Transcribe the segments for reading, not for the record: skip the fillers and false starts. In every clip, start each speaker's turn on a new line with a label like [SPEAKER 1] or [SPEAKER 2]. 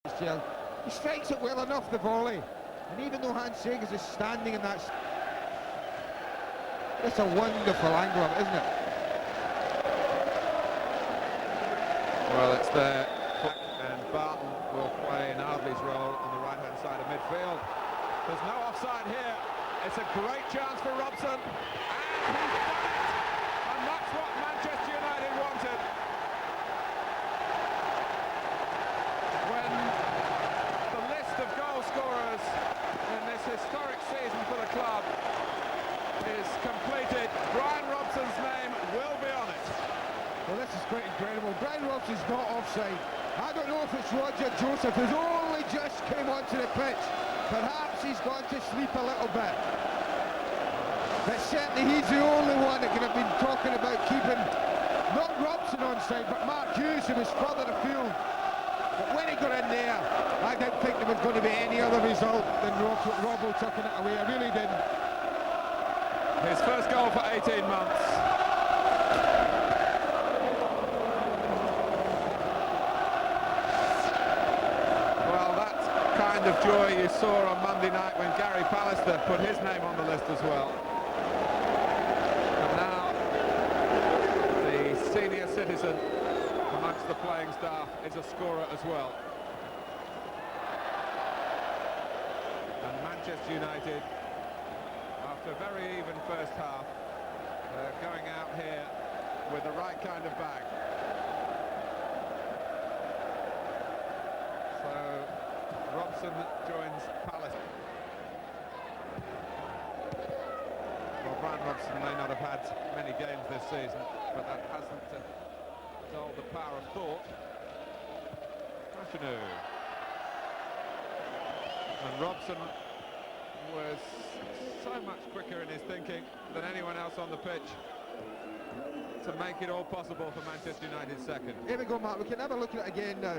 [SPEAKER 1] He strikes it well enough, the volley. And even though Hans Segers is standing in that... It's a wonderful angle of it, isn't it?
[SPEAKER 2] Well, it's there. And Barton will play Ardley's role on the right-hand side of midfield. There's no offside here. It's a great chance for Robson. And he's done it! And that's what Manchester United wanted. When the list of goal scorers in this historic season for the club is completed, Brian Robson's name will be on it.
[SPEAKER 1] Well, this is quite incredible. Brian Robson's not offside. I don't know if it's Roger Joseph, who's only just came onto the pitch. Perhaps he's gone to sleep a little bit. But certainly he's the only one that could have been talking about keeping, not Robson onside, but Mark Hughes, who was further afield. But when he got in there, I didn't think there was going to be any other result than Robbo tucking it away. I really didn't.
[SPEAKER 2] His first goal for 18 months. Well, that kind of joy you saw on Monday night when Gary Pallister put his name on the list as well. And now the senior citizen amongst the playing staff is a scorer as well. And Manchester United, after a very even first half, going out here with the right kind of bag. So Robson joins Palace. Well, Brian Robson may not have had many games this season, but that hasn't dulled the power of thought. Machinu. And Robson was so much quicker in his thinking than anyone else on the pitch to make it all possible for Manchester United's second.
[SPEAKER 1] Here we go, Mark. We can have a look at it again now.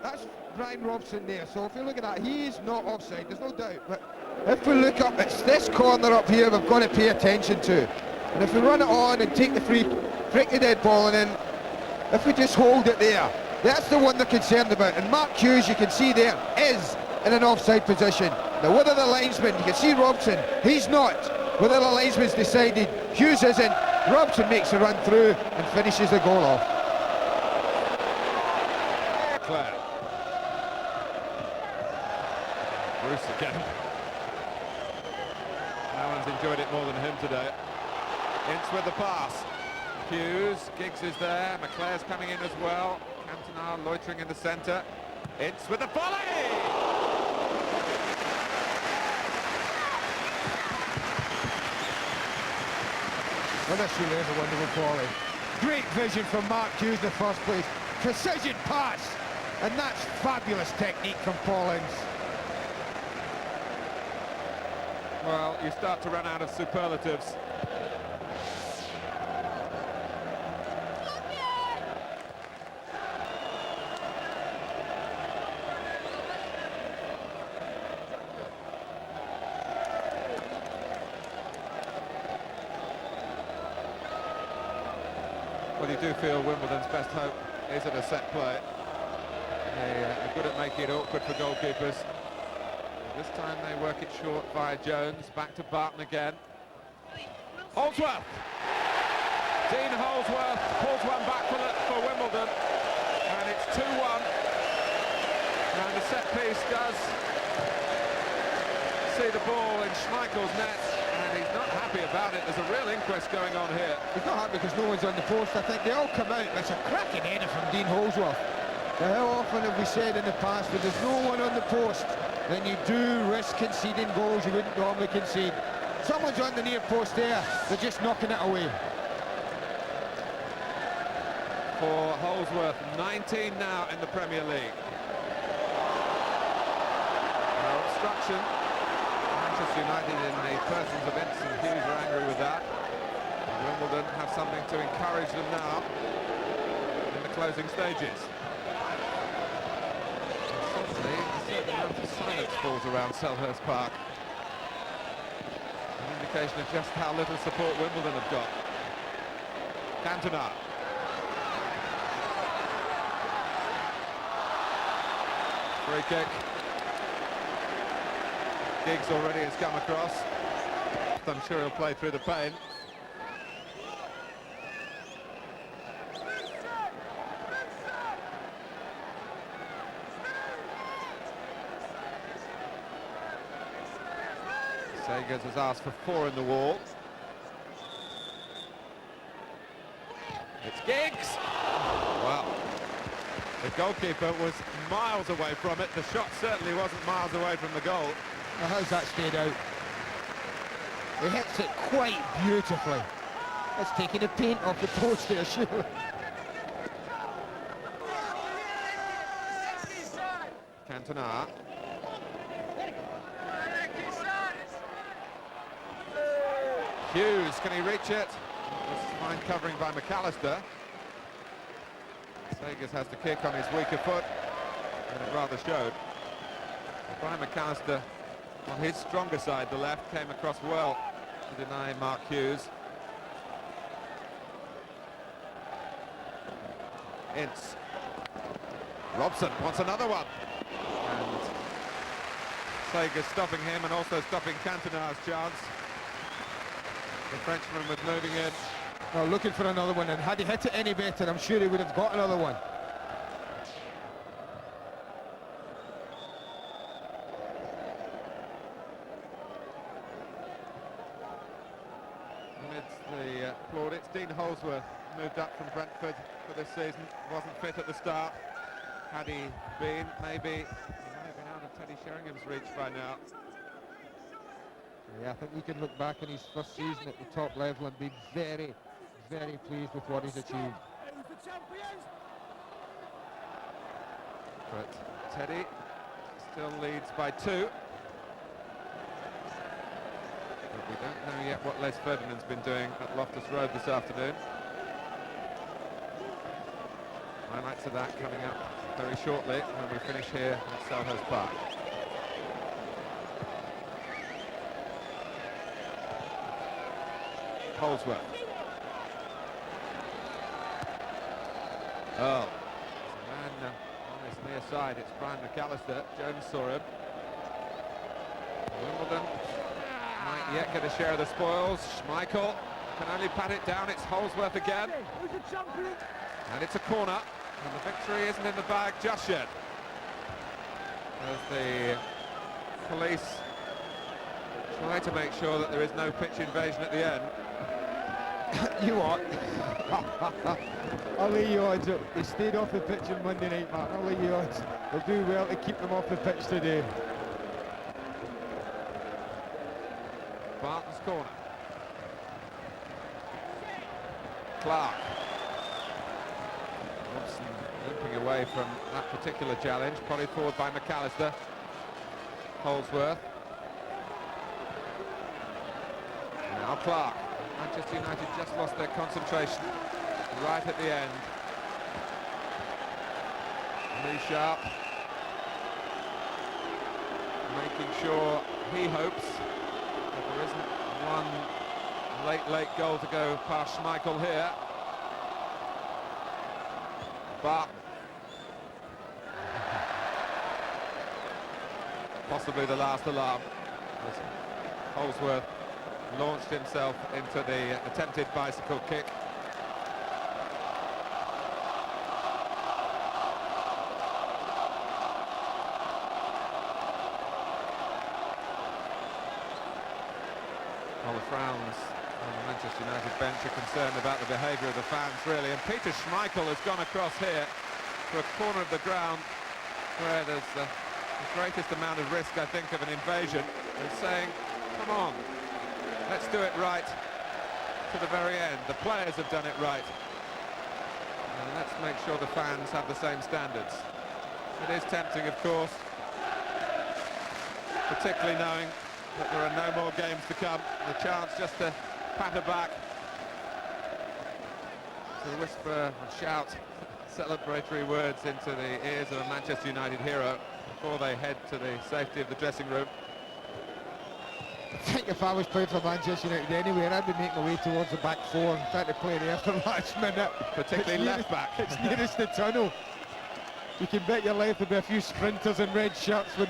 [SPEAKER 1] That's Brian Robson there. So if you look at that, he's not offside, there's no doubt. But if we look up, it's this corner up here we've got to pay attention to. And if we run it on and take the free, prick the dead ball, and then if we just hold it there, that's the one they're concerned about. And Mark Hughes, you can see there, is in an offside position. Now whether the linesman, you can see Robson, he's not. Whether the linesman's decided, Hughes isn't, Robson makes a run through and finishes the goal off.
[SPEAKER 2] Claire. Bruce again. No one's enjoyed it more than him today. Ince with the pass. Hughes, Giggs is there, McClare's coming in as well. Cantona loitering in the centre. Ince with the volley!
[SPEAKER 1] Well, this really is a wonderful volley. Great vision from Mark Hughes in the first place. Precision pass, and that's fabulous technique from Paul Ince.
[SPEAKER 2] Well, you start to run out of superlatives. Well, you do feel Wimbledon's best hope is at a set play. They're good at making it awkward for goalkeepers. This time they work it short via Jones, back to Barton again. Holdsworth! Dean Holdsworth pulls one back for Wimbledon, and it's 2-1. And the set piece does see the ball in Schmeichel's net, and he's not happy about it. There's a real inquest going on here.
[SPEAKER 1] He's not happy because no one's on the post. I think they all come out. It's a cracking header from Dean Holdsworth. Now, how often have we said in the past that there's no one on the post, then you do risk conceding goals you wouldn't normally concede. Someone's on the near post there, they're just knocking it away.
[SPEAKER 2] For Holdsworth, 19 now in the Premier League. No obstruction. Manchester United, in the persons of Ince and Hughes, are angry with that. Wimbledon have something to encourage them now in the closing stages. Suddenly, a certain amount of silence falls around Selhurst Park. An indication of just how little support Wimbledon have got. Cantona. Free kick. Giggs already has come across. I'm sure he'll play through the pain. Sagers has asked for 4 in the wall. It's Giggs! Well, the goalkeeper was miles away from it. The shot certainly wasn't miles away from the goal.
[SPEAKER 1] Now how's that stayed out? He hits it quite beautifully. That's taking the paint off the post there, surely.
[SPEAKER 2] Cantona. Hughes, can he reach it? This fine covering by McAllister. Sagers has to kick on his weaker foot, and it rather showed. Brian McAllister, on his stronger side, the left, came across well to deny Mark Hughes. Ince. Robson wants another one. And Sagers stopping him and also stopping Cantona's chance. The Frenchman was moving in.
[SPEAKER 1] Oh, looking for another one, and had he hit it any better, I'm sure he would have got another one.
[SPEAKER 2] Amidst the plaudits, Dean Holsworth moved up from Brentford for this season. Wasn't fit at the start. Had he been, maybe he might have been out of Teddy Sheringham's reach by now.
[SPEAKER 1] Yeah, I think he can look back on his first season at the top level and be very, very pleased with what he's achieved.
[SPEAKER 2] But Teddy still leads by 2. But we don't know yet what Les Ferdinand's been doing at Loftus Road this afternoon. Highlights of that coming up very shortly when we finish here at Selhurst Park. Holsworth. Oh, man on his near side, it's Brian McAllister. Jones saw him. Wimbledon might yet get a share of the spoils. Schmeichel can only pat it down. It's Holsworth again. And it's a corner. And the victory isn't in the bag just yet. As the police try to make sure that there is no pitch invasion at the end.
[SPEAKER 1] You what? I'll lay you odds. They stayed off the pitch on Monday night, Martin. I'll lay you odds. They'll do well to keep them off the pitch today.
[SPEAKER 2] Barton's corner. Clark. Robson limping away from that particular challenge. Prodded forward by McAllister. Holsworth. Now Clark. Manchester United just lost their concentration right at the end. Lee Sharp making sure he hopes that there isn't one late goal to go past Schmeichel here. But possibly the last alarm as Holsworth launched himself into the attempted bicycle kick. All the frowns on the Manchester United bench are concerned about the behaviour of the fans, really. And Peter Schmeichel has gone across here to a corner of the ground where there's the greatest amount of risk, I think, of an invasion, and saying, come on, let's do it right to the very end. The players have done it right. And let's make sure the fans have the same standards. It is tempting, of course, particularly knowing that there are no more games to come. The chance just to patter back, to whisper and shout celebratory words into the ears of a Manchester United hero before they head to the safety of the dressing room.
[SPEAKER 1] I think if I was playing for Manchester United anyway, I'd be making my way towards the back 4 and trying to play there for the last minute.
[SPEAKER 2] Particularly left back.
[SPEAKER 1] It's nearest the tunnel. You can bet your life there'll be a few sprinters in red shirts when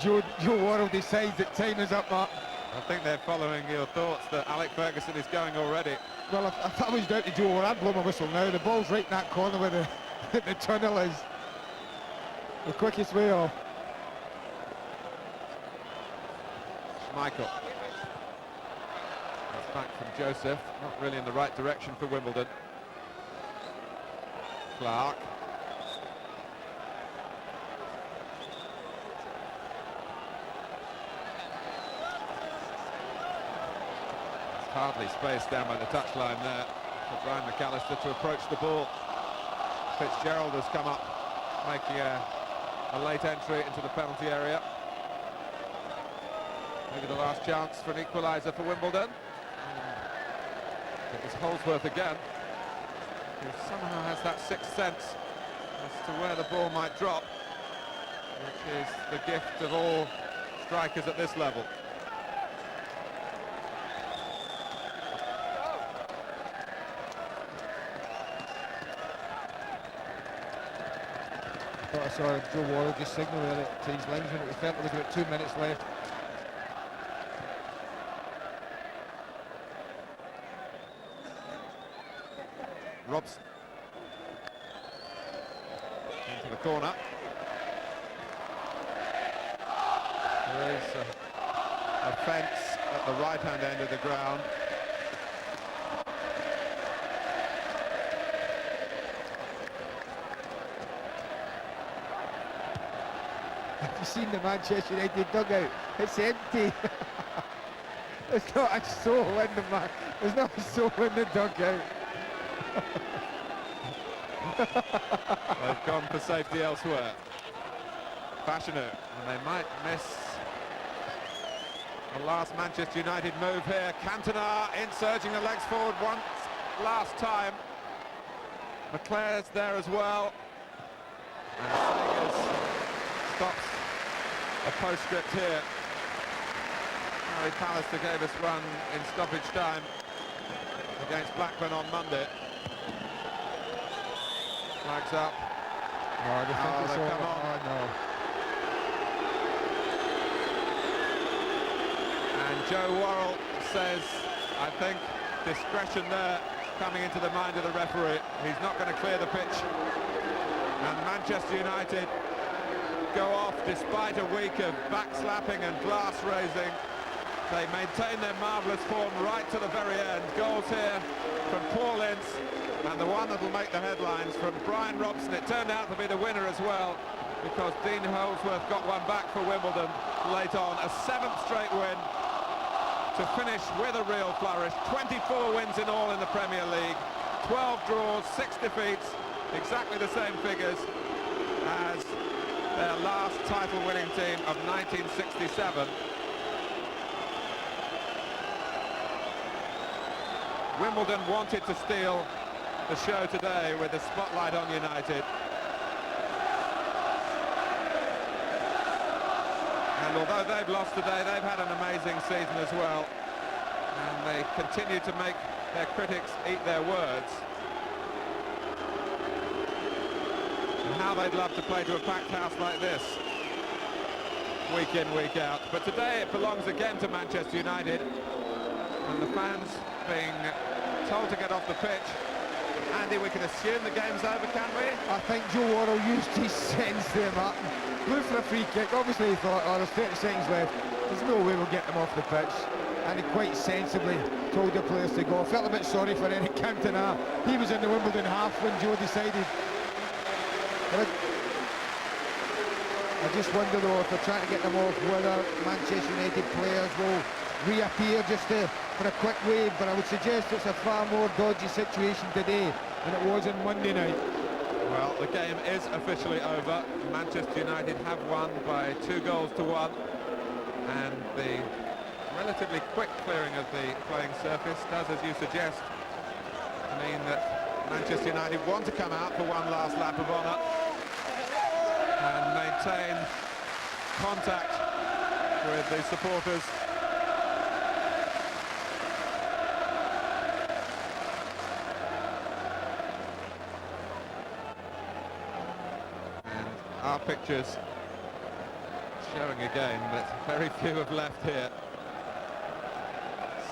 [SPEAKER 1] Joe Worrell decides that time is up, Mark.
[SPEAKER 2] I think they're following your thoughts that Alec Ferguson is going already.
[SPEAKER 1] Well, if I was down to Joe Worrell, I'd blow my whistle now. The ball's right in that corner where the tunnel is. The quickest way off.
[SPEAKER 2] Schmeichel. That's back from Joseph. Not really in the right direction for Wimbledon. Clark. Hardly space down by the touchline there for Brian McAllister to approach the ball. Fitzgerald has come up, making a late entry into the penalty area. Maybe the last chance for an equaliser for Wimbledon. It was Holdsworth again, who somehow has that sixth sense as to where the ball might drop, which is the gift of all strikers at this level.
[SPEAKER 1] I saw Joe Worrell just signal there to his linesman. It felt there was about 2 minutes left.
[SPEAKER 2] Robson into the corner. There is a fence at the right-hand end of the ground.
[SPEAKER 1] Have you seen the Manchester United dugout? It's empty. There's not a soul in there's not a soul in the dugout.
[SPEAKER 2] They've gone for safety elsewhere. Fashanu, and they might miss the last Manchester United move here. Cantona insurging the legs forward once last time. McClare's there as well. And Sagers stops a postscript here. Harry Pallister gave us one in stoppage time against Blackburn on Monday. Flags up.
[SPEAKER 1] No, I don't think it's all.
[SPEAKER 2] Come on.
[SPEAKER 1] Oh, no.
[SPEAKER 2] And Joe Worrell says, I think, discretion there coming into the mind of the referee. He's not going to clear the pitch. And Manchester United go off despite a week of backslapping and glass raising. They maintain their marvellous form right to the very end. Goals here from Paul Ince, and the one that'll make the headlines from Brian Robson. It turned out to be the winner as well, because Dean Holdsworth got one back for Wimbledon late on. A 7th straight win to finish with a real flourish. 24 wins in all in the Premier League, 12 draws, 6 defeats, exactly the same figures as their last title-winning team of 1967. Wimbledon wanted to steal the show today with the spotlight on United. And although they've lost today, they've had an amazing season as well. And they continue to make their critics eat their words. And how they'd love to play to a packed house like this, week in, week out. But today it belongs again to Manchester United. And the fans being told to get off the pitch. Andy, we can assume the game's over, can we?
[SPEAKER 1] I think Joe Worrell used his sense there, Martin. Blew for a free kick. Obviously he thought, oh, there's 30 seconds left. There's no way we'll get them off the pitch. And he quite sensibly told the players to go. I felt a bit sorry for Eric Cantona. He was in the Wimbledon half when Joe decided. But I just wonder though, if they're trying to get them off, whether Manchester United players will reappear just for a quick wave. But I would suggest it's a far more dodgy situation today than it was on Monday night.
[SPEAKER 2] Well, the game is officially over. Manchester United have won by 2-1, and the relatively quick clearing of the playing surface does, as you suggest, mean that Manchester United want to come out for one last lap of honour and maintain contact with the supporters. And pictures showing again that very few have left here.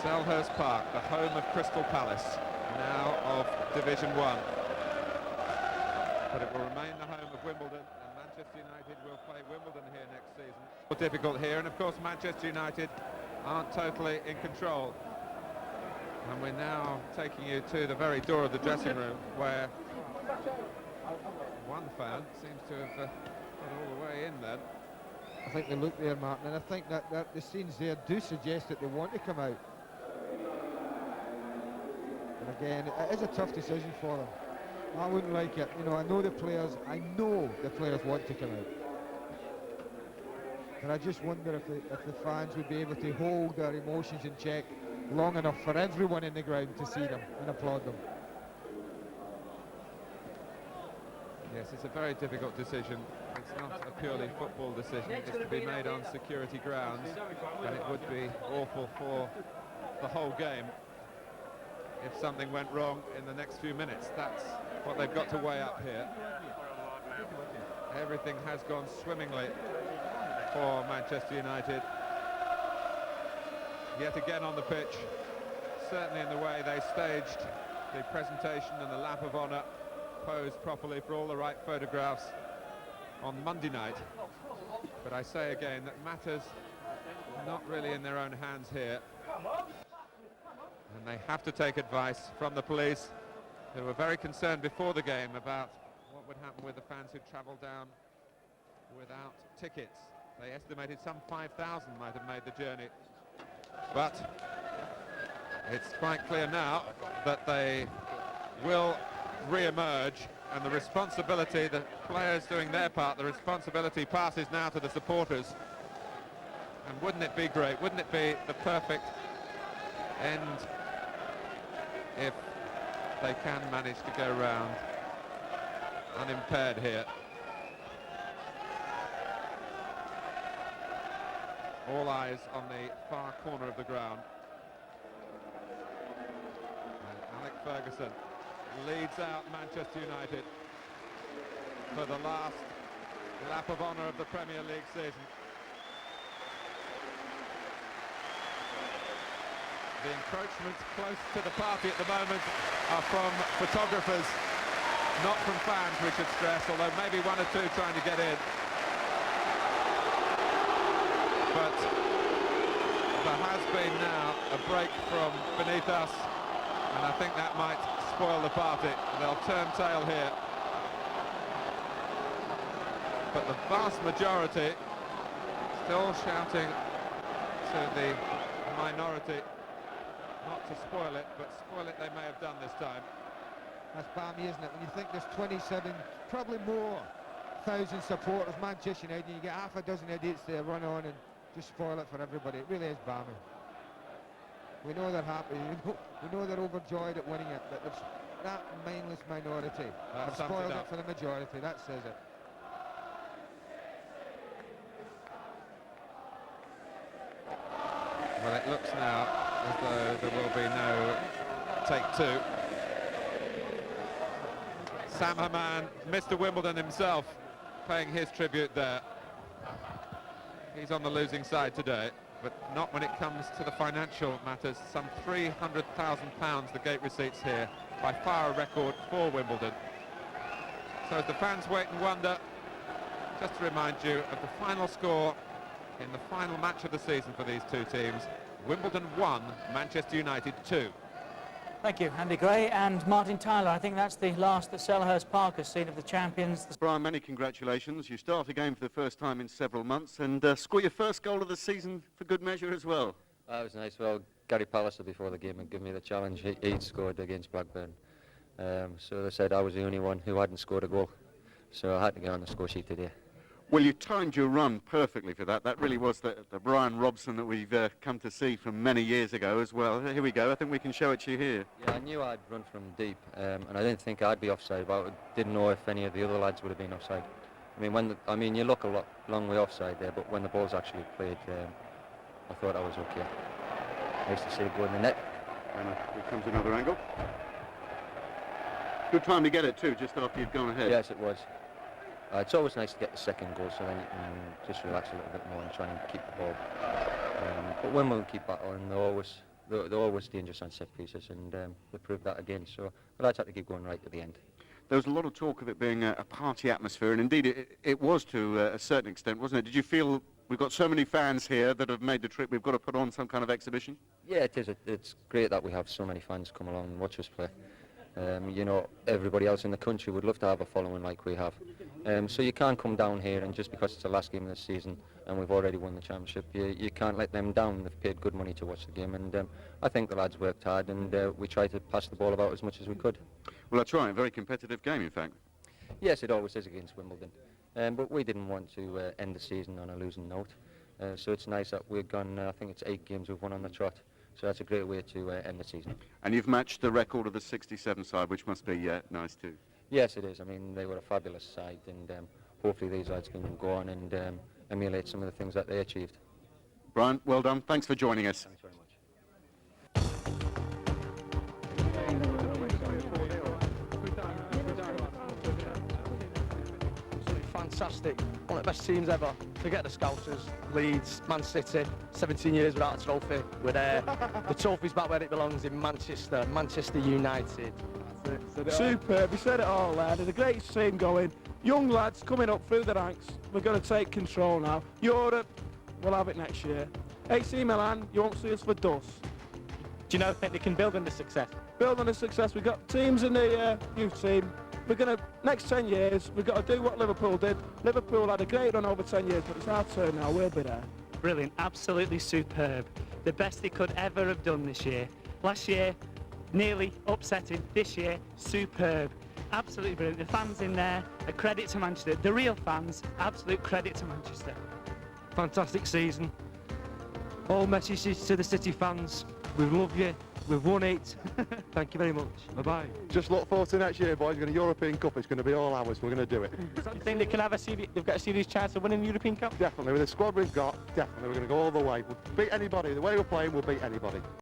[SPEAKER 2] Selhurst Park, the home of Crystal Palace, now of Division 1. But it will remain the home of Wimbledon, and Manchester United will play Wimbledon here next season. More difficult here, and of course Manchester United aren't totally in control. And we're now taking you to the very door of the dressing room, where one fan seems to have got all the way in then.
[SPEAKER 1] I think they look there, Martin, and I think that the scenes there do suggest that they want to come out. And again, it is a tough decision for them. I wouldn't like it. You know, I know the players want to come out. But I just wonder if the fans would be able to hold their emotions in check long enough for everyone in the ground to see them and applaud them.
[SPEAKER 2] Yes, it's a very difficult decision. It's not a purely football decision. It's to be made on security grounds, and it would be awful for the whole game if something went wrong in the next few minutes. That's what they've got to weigh up here. Everything has gone swimmingly for Manchester United. Yet again on the pitch, certainly in the way they staged the presentation and the lap of honour, posed properly for all the right photographs on Monday night. But I say again that matters not really in their own hands here. And they have to take advice from the police, who were very concerned before the game about what would happen with the fans who travelled down without tickets. They estimated some 5,000 might have made the journey. But it's quite clear now that they will re-emerge, and the responsibility, the players doing their part, the responsibility passes now to the supporters. And wouldn't it be great, wouldn't it be the perfect end if they can manage to go round unimpaired here. All eyes on the far corner of the ground. And Alec Ferguson leads out Manchester United for the last lap of honour of the Premier League season. The encroachments close to the party at the moment are from photographers, not from fans, we should stress, although maybe one or two trying to get in. But there has been now a break from beneath us, and I think that might spoil the party. They'll turn tail here. But the vast majority still shouting to the minority not to spoil it, but spoil it they may have done this time.
[SPEAKER 1] That's balmy, isn't it? When you think there's 27, probably more, thousand supporters, Manchester United, and you get half a dozen idiots there run on and just spoil it for everybody. It really is balmy. We know they're happy, we know they're overjoyed at winning it, but there's that mindless minority have spoiled it for the majority. That says it.
[SPEAKER 2] Well, it looks now as though there will be no take two. Sam Haman, Mr. Wimbledon himself, paying his tribute there. He's on the losing side today, but not when it comes to the financial matters. Some £300,000 the gate receipts here, by far a record for Wimbledon. So as the fans wait and wonder, just to remind you of the final score in the final match of the season for these two teams. Wimbledon 1, Manchester United 2.
[SPEAKER 3] Thank you, Andy Gray and Martin Tyler. I think that's the last that Selhurst Park has seen of the champions.
[SPEAKER 4] Brian, many congratulations. You start a game for the first time in several months and score your first goal of the season for good measure as well.
[SPEAKER 5] That was nice. Well, Gary Pallister before the game had given me the challenge. He'd scored against Blackburn. So they said I was the only one who hadn't scored a goal. So I had to get on the score sheet today.
[SPEAKER 4] Well, you timed your run perfectly for that. That really was the Brian Robson that we've come to see from many years ago as well. Here we go. I think we can show it to you here.
[SPEAKER 5] Yeah, I knew I'd run from deep, and I didn't think I'd be offside, but I didn't know if any of the other lads would have been offside. I mean, you look a long way offside there, but when the ball's actually played, I thought I was okay. I used to see it go in the net.
[SPEAKER 4] And here comes another angle. Good time to get it too, just after you'd gone ahead.
[SPEAKER 5] Yes, it was. It's always nice to get the second goal, so then you can just relax a little bit more and try and keep the ball. But Wimbledon keep battling. They're always dangerous on set pieces, and they proved that again. So the lads had to keep going right to the end.
[SPEAKER 4] There was a lot of talk of it being a party atmosphere, and indeed it was to a certain extent, wasn't it? Did you feel we've got so many fans here that have made the trip, we've got to put on some kind of exhibition?
[SPEAKER 5] Yeah, it is. It's great that we have so many fans come along and watch us play. You know, everybody else in the country would love to have a following like we have. So you can't come down here and just because it's the last game of the season and we've already won the championship, you can't let them down. They've paid good money to watch the game, and I think the lads worked hard, and we tried to pass the ball about as much as we could.
[SPEAKER 4] Well, that's right, a very competitive game, in fact.
[SPEAKER 5] Yes, it always is against Wimbledon, but we didn't want to end the season on a losing note. So it's nice that we've gone, I think it's 8 games we've won on the trot. So that's a great way to end the season.
[SPEAKER 4] And you've matched the record of the 67 side, which must be nice too.
[SPEAKER 5] Yes, it is. I mean, they were a fabulous side, and hopefully these lads can go on and emulate some of the things that they achieved.
[SPEAKER 4] Brian, well done. Thanks for joining us.
[SPEAKER 5] Thanks very much.
[SPEAKER 6] Fantastic, one of the best teams ever. Forget the Scousers, Leeds, Man City, 17 years without a trophy. We're there. The trophy's back where it belongs, in Manchester, Manchester United.
[SPEAKER 7] Superb, you said it all there. They're the greatest team going. Young lads coming up through the ranks. We're going to take control now. Europe, we'll have it next year. AC Milan, you won't see us for dust.
[SPEAKER 6] Do you think they can build on this success?
[SPEAKER 7] Build on the success. We've got teams in the youth team. We're going to, next 10 years, we've got to do what Liverpool did. Liverpool had a great run over 10 years, but it's our turn now. We'll be there.
[SPEAKER 8] Brilliant, absolutely superb. The best they could ever have done this year. Last year, nearly upsetting. This year, superb. Absolutely brilliant. The fans in there, a credit to Manchester. The real fans, absolute credit to Manchester.
[SPEAKER 6] Fantastic season. All messages to the City fans. We love you. We've won it. Thank you very much. Bye-bye.
[SPEAKER 9] Just look forward to next year, boys. We're going to European Cup. It's going to be all ours. We're going to do it.
[SPEAKER 6] Do you think they can have they've got a serious chance of winning the European Cup?
[SPEAKER 9] Definitely. With the squad we've got, definitely. We're going to go all the way. We'll beat anybody. The way we're playing, we'll beat anybody.